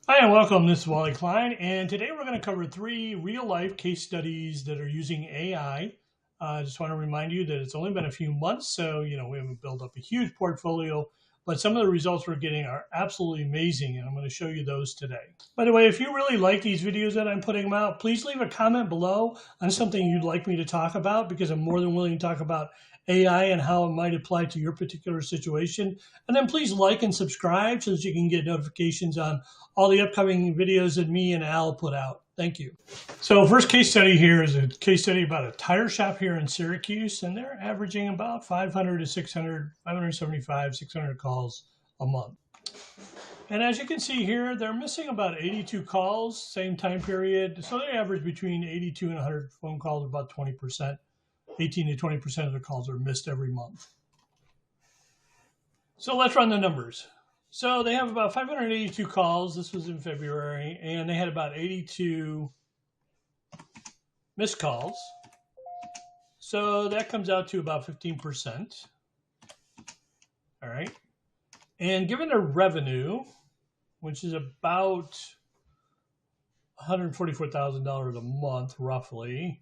Hi and welcome. This is Wally Klein, and today we're going to cover three real-life case studies that are using AI. I just want to remind you that it's only been a few months, so we haven't built up a huge portfolio, but some of the results we're getting are absolutely amazing, and I'm going to show you those today. By the way, if you really like these videos that I'm putting them out, please leave a comment below on something you'd like me to talk about, because I'm more than willing to talk about AI and how it might apply to your particular situation. And then please like and subscribe so that you can get notifications on all the upcoming videos that me and Al put out. Thank you. So first case study here is a case study about a tire shop here in Syracuse, and they're averaging about 500 to 600, 575, 600 calls a month. And as you can see here, they're missing about 82 calls, same time period. So they average between 82 and 100 phone calls, about 20%. 18 to 20% of the calls are missed every month. So let's run the numbers. So they have about 582 calls. This was in February, and they had about 82 missed calls. So that comes out to about 15%. All right. And given their revenue, which is about $144,000 a month, roughly,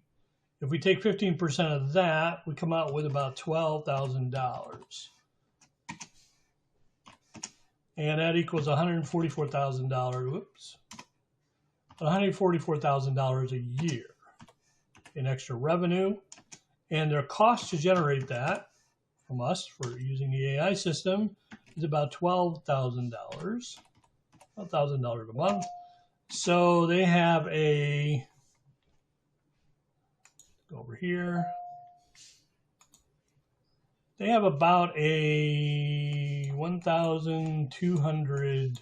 if we take 15% of that, we come out with about $12,000. And that equals $144,000, whoops, $144,000 a year in extra revenue. And their cost to generate that from us for using the AI system is about $12,000 a month. So they have go over here. They have about a 1,200,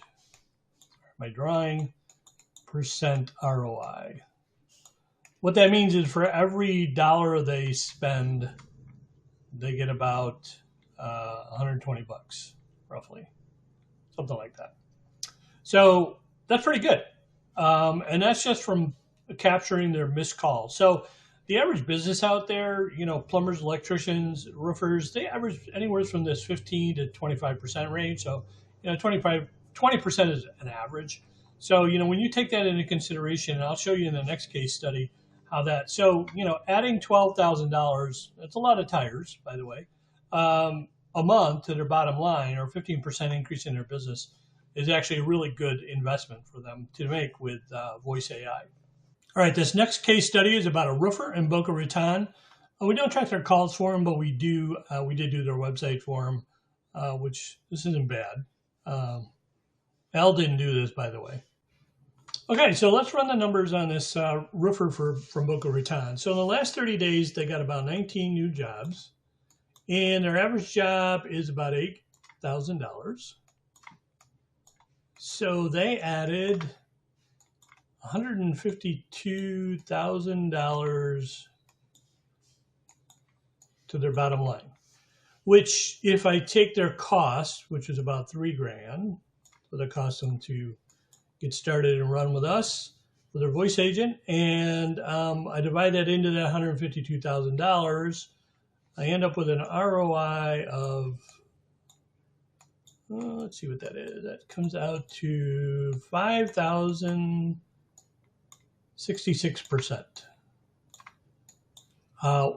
my drawing, percent ROI. What that means is for every dollar they spend, they get about 120 bucks, roughly, something like that. So that's pretty good. And that's just from capturing their missed calls. So the average business out there, plumbers, electricians, roofers, they average anywhere from this 15 to 25% range. So, 20% is an average. So, when you take that into consideration, and I'll show you in the next case study how that, so, adding $12,000, that's a lot of tires, by the way, a month to their bottom line, or 15% increase in their business, is actually a really good investment for them to make with voice AI. All right, this next case study is about a roofer in Boca Raton. We don't track their calls for them, but we did do their website for them, which this isn't bad. Al didn't do this, by the way. Okay, so let's run the numbers on this roofer from Boca Raton. So in the last 30 days, they got about 19 new jobs, and their average job is about $8,000. So they added $152,000 to their bottom line, which if I take their cost, which is about $3,000, so that cost them to get started and run with us, with their voice agent, and I divide that into that $152,000, I end up with an ROI of, let's see what that is. That comes out to 5,066%,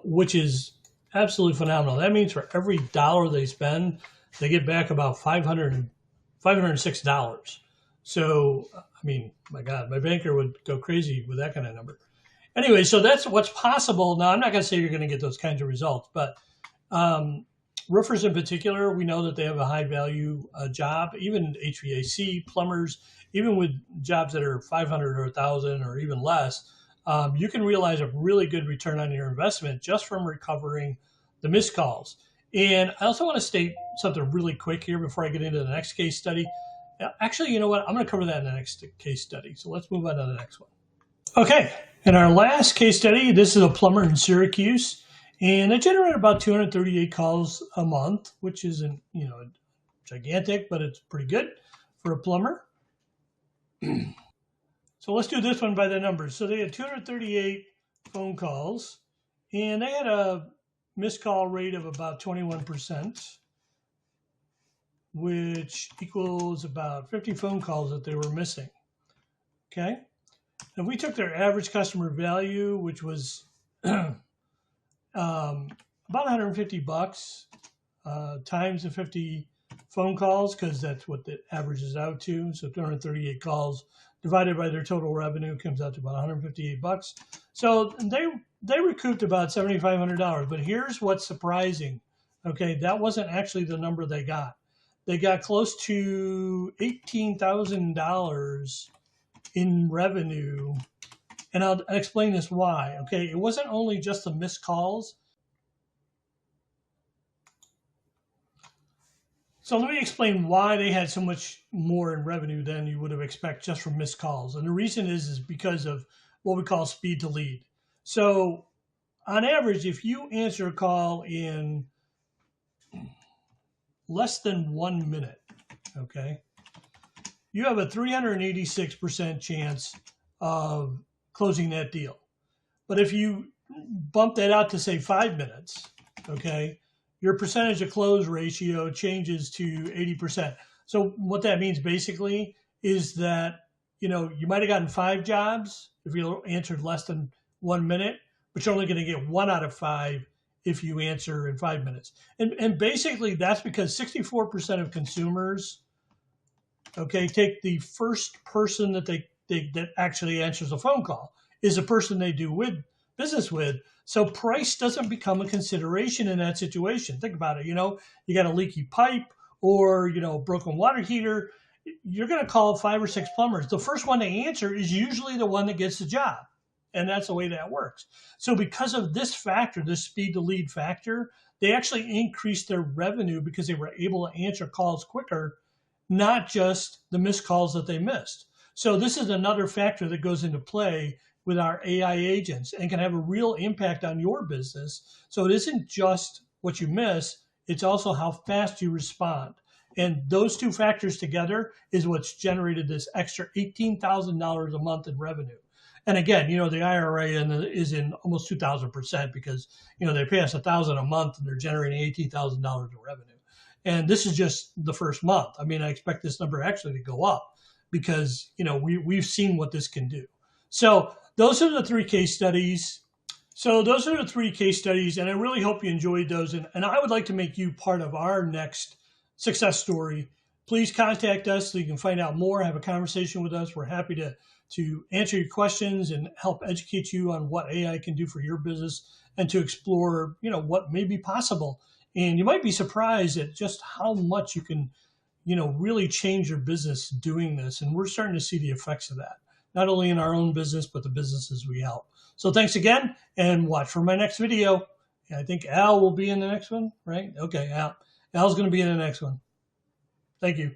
which is absolutely phenomenal. That means for every dollar they spend, they get back about $506. So, I mean, my God, my banker would go crazy with that kind of number. Anyway, so that's what's possible. Now, I'm not going to say you're going to get those kinds of results, but roofers in particular, we know that they have a high value job, even HVAC, plumbers, even with jobs that are 500 or 1,000 or even less, you can realize a really good return on your investment just from recovering the missed calls. And I also want to state something really quick here before I get into the next case study. Actually, you know what? I'm going to cover that in the next case study. So let's move on to the next one. Okay, in our last case study, this is a plumber in Syracuse, and they generate about 238 calls a month, which isn't, gigantic, but it's pretty good for a plumber. So let's do this one by the numbers. So they had 238 phone calls, and they had a missed call rate of about 21%, which equals about 50 phone calls that they were missing. Okay. If we took their average customer value, which was about $150 times the 50 phone calls, because that's what it averages out to. So 238 calls divided by their total revenue comes out to about $158. So they recouped about $7,500. But here's what's surprising. Okay, that wasn't actually the number they got. They got close to $18,000 in revenue. And I'll explain this why. Okay, it wasn't only just the missed calls. So let me explain why they had so much more in revenue than you would have expected just from missed calls. And the reason is because of what we call speed to lead. So on average, if you answer a call in less than 1 minute, okay, you have a 386% chance of closing that deal. But if you bump that out to say 5 minutes, okay, your percentage of close ratio changes to 80%. So what that means basically is that, you might have gotten 5 jobs if you answered less than 1 minute, but you're only going to get 1 out of 5 if you answer in 5 minutes. And basically that's because 64% of consumers, okay, take the first person that that actually answers a phone call is a person they do business with. So price doesn't become a consideration in that situation. Think about it. You got a leaky pipe or, a broken water heater. You're going to call 5 or 6 plumbers. The first one to answer is usually the one that gets the job. And that's the way that works. So because of this factor, this speed to lead factor, they actually increased their revenue because they were able to answer calls quicker, not just the missed calls that they missed. So this is another factor that goes into play with our AI agents and can have a real impact on your business. So it isn't just what you miss, it's also how fast you respond. And those two factors together is what's generated this extra $18,000 a month in revenue. And again, the IRA is in almost 2,000% because, they pay us $1,000 a month and they're generating $18,000 of revenue. And this is just the first month. I mean, I expect this number actually to go up because, we've seen what this can do. So those are the 3 case studies. And I really hope you enjoyed those. And I would like to make you part of our next success story. Please contact us so you can find out more, have a conversation with us. We're happy to answer your questions and help educate you on what AI can do for your business and to explore, what may be possible. And you might be surprised at just how much you can, really change your business doing this. And we're starting to see the effects of that, not only in our own business, but the businesses we help. So thanks again and watch for my next video. I think Al will be in the next one, right? Okay, Al's going to be in the next one. Thank you.